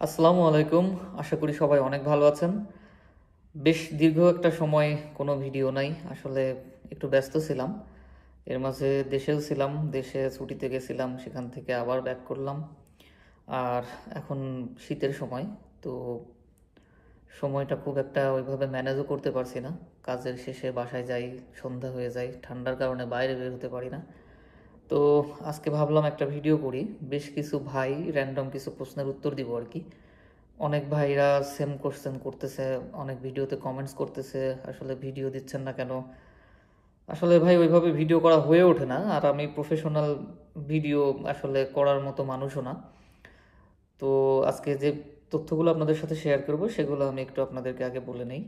আসসালামু আলাইকুম। আশা করি সবাই অনেক ভালো আছেন। বেশ দীর্ঘ একটা সময় কোনো ভিডিও নাই, আসলে একটু ব্যস্ত ছিলাম। এর মাঝে দেশেও ছিলাম, দেশে ছুটিতে গেছিলাম, সেখান থেকে আবার ব্যাক করলাম। আর এখন শীতের সময়, তো সময়টা খুব একটা ওইভাবে ম্যানেজও করতে পারছি না। কাজের শেষে বাসায় যাই, সন্ধ্যা হয়ে যায়, ঠান্ডার কারণে বাইরে বের হতে পারি না। তো আজকে ভাবলাম একটা ভিডিও করি, বেশ কিছু ভাই র্যান্ডম কিছু প্রশ্নের উত্তর দিব আর কি। অনেক ভাইরা সেম কোশ্চেন করতেছে, অনেক ভিডিওতে কমেন্টস করতেছে আসলে ভিডিও দিচ্ছেন না কেন। আসলে ভাই ওইভাবে ভিডিও করা হয়ে ওঠে না, আর আমি প্রফেশনাল ভিডিও আসলে করার মতো মানুষও না। তো আজকে যে তথ্যগুলো আপনাদের সাথে শেয়ার করব সেগুলো আমি একটু আপনাদেরকে আগে বলে নেই।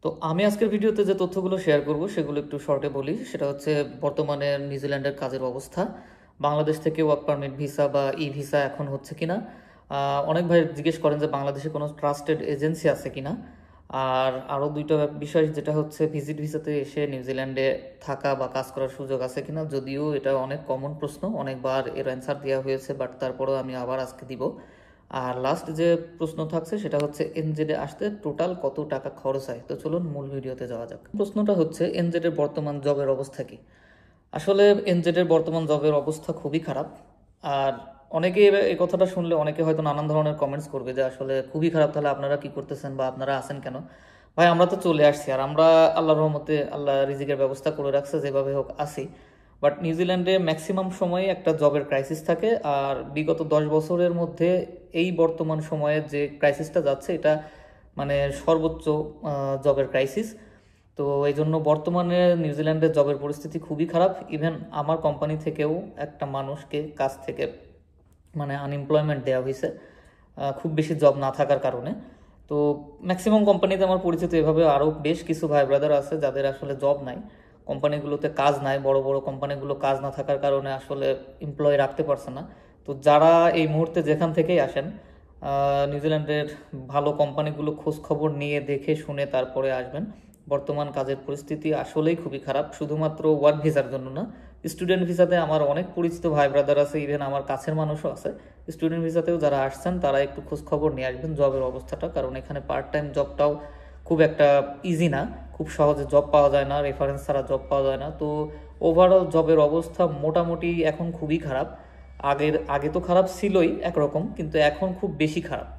তো আমি আজকের ভিডিওতে যে তথ্যগুলো শেয়ার করব সেগুলো একটু শর্টে বলি। সেটা হচ্ছে বর্তমানে নিউজিল্যান্ডের কাজের অবস্থা, বাংলাদেশ থেকে ওয়ার্ক পারমিট ভিসা বা ই ভিসা এখন হচ্ছে কিনা। অনেক ভাই জিজ্ঞেস করেন যে বাংলাদেশে কোনো ট্রাস্টেড এজেন্সি আছে কিনা। আর আরও দুইটা বিষয়, যেটা হচ্ছে ভিজিট ভিসাতে এসে নিউজিল্যান্ডে থাকা বা কাজ করার সুযোগ আছে কিনা। যদিও এটা অনেক কমন প্রশ্ন, অনেকবার এর অ্যান্সার দেওয়া হয়েছে, বাট তারপরেও আমি আবার আজকে দিব। আর লাস্ট যে প্রশ্ন থাকছে সেটা হচ্ছে এনজেডে আসতে টোটাল কত টাকা খরচ হয়। তো চলুন মূল ভিডিওতে যাওয়া যাক। প্রশ্নটা হচ্ছে এনজেডের বর্তমান জবের অবস্থা কি। আসলে এনজেডের বর্তমান জবের অবস্থা খুবই খারাপ। আর অনেকে এই কথাটা শুনলে অনেকে হয়তো নানান ধরনের কমেন্টস করবে যে আসলে খুবই খারাপ, তাহলে আপনারা কি করতেছেন বা আপনারা আছেন কেন। ভাই আমরা তো চলে আসছি, আর আমরা আল্লাহর রহমতে আল্লাহ রিজিকের ব্যবস্থা করে রাখছে, যেভাবে হোক আসি। বাট নিউজিল্যান্ডে ম্যাক্সিমাম সময় একটা জবের ক্রাইসিস থাকে, আর বিগত 10 বছরের মধ্যে এই বর্তমান সময়ে যে ক্রাইসিসটা যাচ্ছে এটা মানে সর্বোচ্চ জবের ক্রাইসিস। তো এই জন্য বর্তমানে নিউজিল্যান্ডের জবের পরিস্থিতি খুবই খারাপ। ইভেন আমার কোম্পানি থেকেও একটা মানুষকে কাজ থেকে মানে আনএমপ্লয়মেন্ট দেওয়া হয়েছে, খুব বেশি জব না থাকার কারণে। তো ম্যাক্সিমাম কোম্পানিতে আমার পরিচিত এভাবে আরও বেশ কিছু ভাই ব্রাদার আছে যাদের আসলে জব নাই, কোম্পানিগুলোতে কাজ নাই, বড় বড় কোম্পানিগুলো কাজ না থাকার কারণে আসলে এমপ্লয় রাখতে পারছে না। তো যারা এই মুহূর্তে যেখান থেকেই আসেন, নিউজিল্যান্ডের ভালো কোম্পানিগুলো খোঁজ খবর নিয়ে দেখে শুনে তারপরে আসবেন। বর্তমান কাজের পরিস্থিতি আসলেই খুবই খারাপ, শুধুমাত্র ওয়ার্ক ভিসার জন্য না, স্টুডেন্ট ভিসাতে আমার অনেক পরিচিত ভাই ব্রাদার আছে, ইভেন আমার কাছের মানুষও আছে। স্টুডেন্ট ভিসাতেও যারা আসছেন তারা একটু খোঁজ খবর নিয়ে আসবেন জবের অবস্থাটা, কারণ এখানে পার্ট টাইম জবটাও খুব একটা ইজি না, খুব সহজে জব পাওয়া যায় না, রেফারেন্স ছাড়া জব পাওয়া যায় না। তো ওভারঅল জবের অবস্থা মোটামুটি এখন খুবই খারাপ। আগে তো খারাপ ছিলই একরকম, কিন্তু এখন খুব বেশি খারাপ।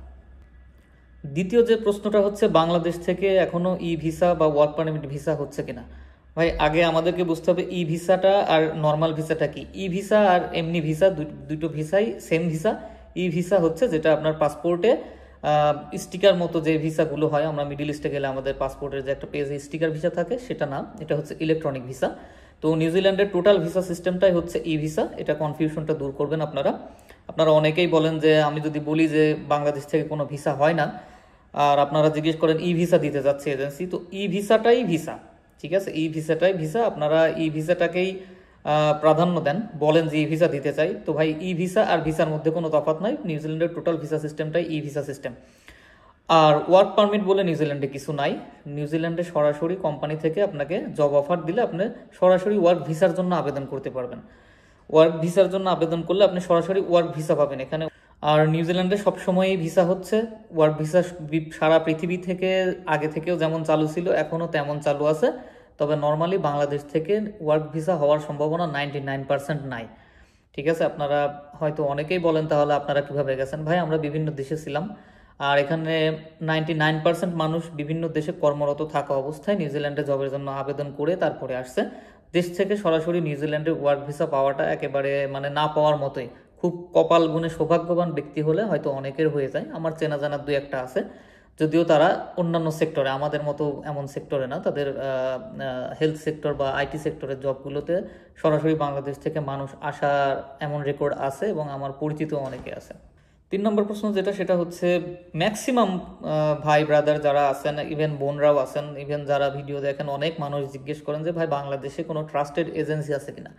দ্বিতীয় যে প্রশ্নটা হচ্ছে বাংলাদেশ থেকে এখনো ই ভিসা বা ওয়ার্ক পারমিট ভিসা হচ্ছে কিনা। ভাই আগে আমাদেরকে বুঝতে হবে ই ভিসাটা আর নর্মাল ভিসাটা কি। ই ভিসা আর এমনি ভিসা দুটো ভিসাই সেম ভিসা। ই ভিসা হচ্ছে যেটা আপনার পাসপোর্টে স্টিকার মতো যে ভিসাগুলো হয়, আমরা মিডিল ইস্টে গেলে আমাদের পাসপোর্টের যে একটা পেজে স্টিকার ভিসা থাকে, সেটা না, এটা হচ্ছে ইলেকট্রনিক ভিসা। তো নিউজিল্যান্ডের টোটাল ভিসা সিস্টেমটাই হচ্ছে ই ভিসা, এটা কনফিউশনটা দূর করবেন আপনারা। আপনারা অনেকেই বলেন যে আমি যদি বলি যে বাংলাদেশ থেকে কোনো ভিসা হয় না, আর আপনারা জিজ্ঞেস করেন ই ভিসা দিতে যাচ্ছে এজেন্সি, তো ই ভিসাটাই ভিসা, ঠিক আছে, ই ভিসাটাই ভিসা। আপনারা ই ভিসাটাকেই প্রাধান্য দেন, বলেন যে ই ভিসা দিতে চাই। তো ভাই ই ভিসা আর ভিসার মধ্যে কোনো তফাৎ নাই, নিউজিল্যান্ডের টোটাল ভিসা সিস্টেমটাই ই ভিসা সিস্টেম। আর ওয়ার্ক পারমিট বলে নিউজিল্যান্ডে কিছু নাই। নিউজিল্যান্ডে সরাসরি কোম্পানি থেকে আপনাকে জব অফার দিলে আপনি সরাসরি ওয়ার্ক ভিসার জন্য আবেদন করতে পারবেন। ওয়ার্ক ভিসার জন্য আবেদন করলে আপনি সরাসরি ওয়ার্ক ভিসা পাবেন এখানে। আর নিউজিল্যান্ডে সবসময়ই ভিসা হচ্ছে ওয়ার্ক ভিসা, সারা পৃথিবী থেকে আগে থেকেও যেমন চালু ছিল এখনও তেমন চালু আছে। তবে নর্মালি বাংলাদেশ থেকে ওয়ার্ক ভিসা হওয়ার সম্ভাবনা 99% নাই। ঠিক আছে, আপনারা হয়তো অনেকেই বলেন তাহলে আপনারা কিভাবে গেছেন। ভাই আমরা বিভিন্ন দেশে ছিলাম, আর এখানে 99% মানুষ বিভিন্ন দেশে কর্মরত থাকা অবস্থায় নিউজিল্যান্ডে জবের জন্য আবেদন করে তারপরে আসছে। দেশ থেকে সরাসরি নিউজিল্যান্ডে ওয়ার্ক ভিসা পাওয়াটা একেবারে মানে না পাওয়ার মতোই। খুব কপাল গুণে সৌভাগ্যবান ব্যক্তি হলে হয়তো অনেকের হয়ে যায়, আমার চেনা জানা দুই একটা আছে, যদিও তারা অন্যান্য সেক্টরে, আমাদের মতো এমন সেক্টরে না, তাদের হেলথ সেক্টর বা আইটি সেক্টরের জবগুলোতে সরাসরি বাংলাদেশ থেকে মানুষ আসার এমন রেকর্ড আছে এবং আমার পরিচিত অনেকে আছে। 3 নম্বর প্রশ্ন যেটা, সেটা হচ্ছে ম্যাক্সিমাম ভাই ব্রাদার যারা আছেন, ইভেন বোনরাও আছেন, ইভেন যারা ভিডিও দেখেন, অনেক মানুষ জিজ্ঞেস করেন যে ভাই বাংলাদেশে কোনো ট্রাস্টেড এজেন্সি আছে কিনা।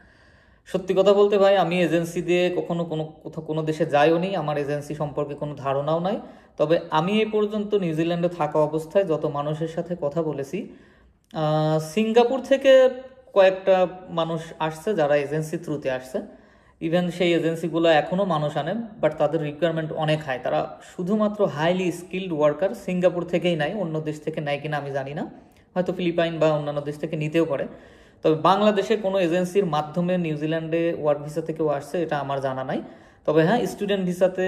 সত্যি কথা বলতে ভাই আমি এজেন্সি দিয়ে কখনো কোথাও কোনো দেশে যাইও নি, আমার এজেন্সি সম্পর্কে কোনো ধারণাও নাই। তবে আমি এই পর্যন্ত নিউজিল্যান্ডে থাকা অবস্থায় যত মানুষের সাথে কথা বলেছি, সিঙ্গাপুর থেকে কয়েকটা মানুষ আসছে যারা এজেন্সি থ্রুতে আসছে, ইভেন সেই এজেন্সিগুলো এখনও মানুষ আনে, বাট তাদের রিকোয়ারমেন্ট অনেক হাই। তারা শুধুমাত্র হাইলি স্কিল্ড ওয়ার্কার সিঙ্গাপুর থেকেই নেয়, অন্য দেশ থেকে নেয় কিনা আমি জানি না, হয়তো ফিলিপাইন বা অন্যান্য দেশ থেকে নিতেও পারে। তবে বাংলাদেশে কোনো এজেন্সির মাধ্যমে নিউজিল্যান্ডে ওয়ার্ক ভিসা থেকেও আসছে এটা আমার জানা নাই। তবে হ্যাঁ, স্টুডেন্ট ভিসাতে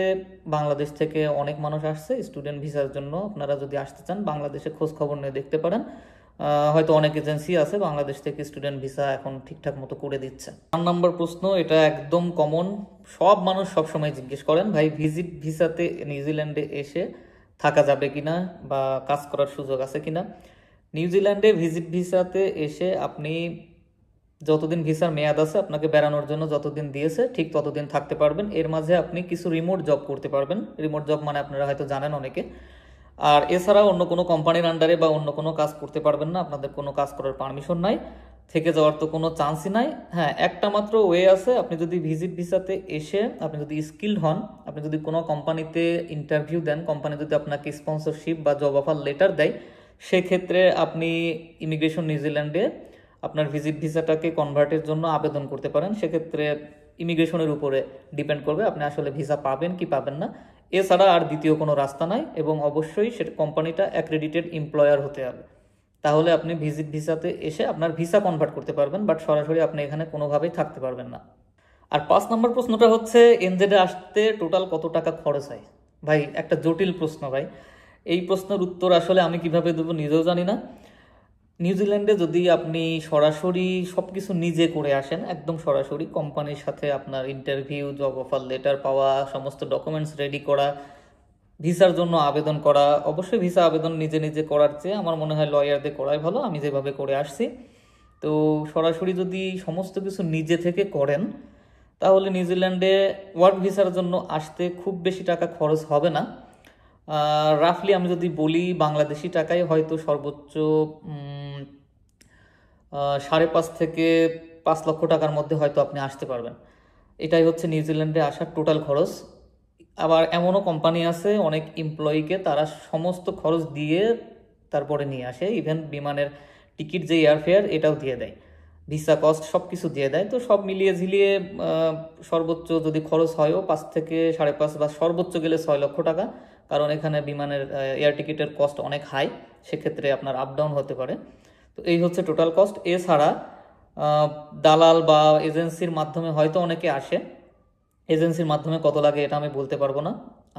বাংলাদেশ থেকে অনেক মানুষ আসছে। স্টুডেন্ট ভিসার জন্য আপনারা যদি আসতে চান বাংলাদেশে খোঁজ খবর নিয়ে দেখতে পারেন, হয়তো অনেক এজেন্সি আছে বাংলাদেশ থেকে স্টুডেন্ট ভিসা এখন ঠিকঠাক মতো করে দিচ্ছে। 4 নম্বর প্রশ্ন, এটা একদম কমন, সব মানুষ সবসময় জিজ্ঞেস করেন, ভাই ভিজিট ভিসাতে নিউজিল্যান্ডে এসে থাকা যাবে কিনা বা কাজ করার সুযোগ আছে কিনা। নিউজিল্যান্ডে ভিজিট ভিসাতে এসে আপনি যতদিন ভিসার মেয়াদ আছে, আপনাকে বেড়ানোর জন্য যতদিন দিয়েছে ঠিক ততদিন থাকতে পারবেন। এর মাঝে আপনি কিছু রিমোট জব করতে পারবেন। রিমোট জব মানে আপনারা হয়তো জানেন অনেকে। আর এছাড়া অন্য কোনো কোম্পানির আন্ডারে বা অন্য কোনো কাজ করতে পারবেন না, আপনাদের কোনো কাজ করার পারমিশন নাই, থেকে যাওয়ার তো কোনো চান্সই নাই। হ্যাঁ, একটা মাত্র ওয়ে আছে, আপনি যদি ভিজিট ভিসাতে এসে আপনি যদি স্কিল্ড হন, আপনি যদি কোনো কোম্পানিতে ইন্টারভিউ দেন, কোম্পানি যদি আপনাকে স্পন্সরশিপ বা জব অফার লেটার দেয়, সেক্ষেত্রে আপনি ইমিগ্রেশন নিউজিল্যান্ডে আপনার ভিজিট ভিসাটাকে কনভার্টের জন্য আবেদন করতে পারেন। সেক্ষেত্রে ইমিগ্রেশনের উপরে ডিপেন্ড করবে আপনি আসলে ভিসা পাবেন কি পাবেন না। এছাড়া আর দ্বিতীয় কোনো রাস্তা নাই, এবং অবশ্যই সেটা কোম্পানিটা অ্যাক্রেডিটেড এমপ্লয়ার হতে হবে, তাহলে আপনি ভিজিট ভিসাতে এসে আপনার ভিসা কনভার্ট করতে পারবেন, বাট সরাসরি আপনি এখানে কোনোভাবেই থাকতে পারবেন না। আর 5 নম্বর প্রশ্নটা হচ্ছে, এনজেডে আসতে টোটাল কত টাকা খরচ হয়। ভাই একটা জটিল প্রশ্ন ভাই, এই প্রশ্নের উত্তর আসলে আমি কিভাবে দেবো নিজেও জানি না। নিউজিল্যান্ডে যদি আপনি সরাসরি সব কিছু নিজে করে আসেন, একদম সরাসরি কোম্পানির সাথে আপনার ইন্টারভিউ, জব অফার লেটার পাওয়া, সমস্ত ডকুমেন্টস রেডি করা, ভিসার জন্য আবেদন করা, অবশ্যই ভিসা আবেদন নিজে নিজে করার চেয়ে আমার মনে হয় লয়ারদের করাই ভালো, আমি যেভাবে করে আসছি। তো সরাসরি যদি সমস্ত কিছু নিজে থেকে করেন, তাহলে নিউজিল্যান্ডে ওয়ার্ক ভিসার জন্য আসতে খুব বেশি টাকা খরচ হবে না। রাফলি আমি যদি বলি, বাংলাদেশি টাকায় হয়তো সর্বোচ্চ 5.5 থেকে 5 লক্ষ টাকার মধ্যে হয়তো আপনি আসতে পারবেন। এটাই হচ্ছে নিউজিল্যান্ডে আসার টোটাল খরচ। আবার এমনও কোম্পানি আছে, অনেক এমপ্লয়িকে তারা সমস্ত খরচ দিয়ে তারপরে নিয়ে আসে, ইভেন বিমানের টিকিট যে এয়ারফেয়ার এটাও দিয়ে দেয়, ভিসা কস্ট সব কিছু দিয়ে দেয়। তো সব মিলিয়ে ঝিলিয়ে সর্বোচ্চ যদি খরচ হয়ও 5 থেকে 5.5 বা সর্বোচ্চ গেলে 6 লক্ষ টাকা, কারণ এখানে বিমানের এয়ার টিকিটের কস্ট অনেক হাই, সেক্ষেত্রে আপনার আপ ডাউন হতে পারে। তো এই হচ্ছে টোটাল কস্ট। এছাড়া দালাল বা এজেন্সির মাধ্যমে হয়তো অনেকে আসে, এজেন্সির মাধ্যমে কত লাগে এটা আমি বলতে পারবো না।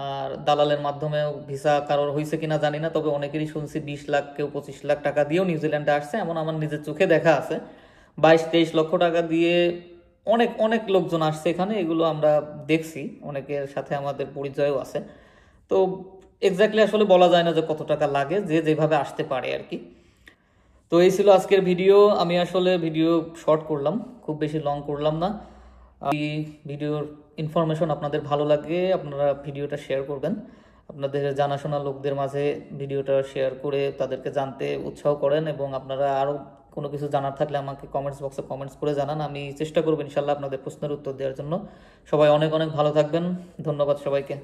আর দালালের মাধ্যমেও ভিসা কারোর হয়েছে কিনা জানি না, তবে অনেকেরই শুনছি 20 লাখ, কেউ 25 লাখ টাকা দিয়েও নিউজিল্যান্ডে আসছে, এমন আমার নিজের চোখে দেখা আছে। 22-23 লক্ষ টাকা দিয়ে অনেক অনেক লোকজন আসছে এখানে, এগুলো আমরা দেখছি, অনেকের সাথে আমাদের পরিচয়ও আছে। তো এক্স্যাক্টলি আসলে বলা যায় না যে কত টাকা লাগে, যে যেভাবে আসতে পারে আর কি। তো এই ছিল আজকের ভিডিও। আমি আসলে ভিডিও শর্ট করলাম, খুব বেশি লং করলাম না। এই ভিডিওর ইনফরমেশন আপনাদের ভালো লাগে, আপনারা ভিডিওটা শেয়ার করবেন, আপনাদের জানাশোনা লোকদের মাঝে ভিডিওটা শেয়ার করে তাদেরকে জানতে উৎসাহ করেন, এবং আপনারা আরও কোনো কিছু জানার থাকলে আমাকে কমেন্টস বক্সে কমেন্টস করে জানান, আমি চেষ্টা করব ইনশাল্লাহ আপনাদের প্রশ্নের উত্তর দেওয়ার জন্য। সবাই অনেক অনেক ভালো থাকবেন, ধন্যবাদ সবাইকে।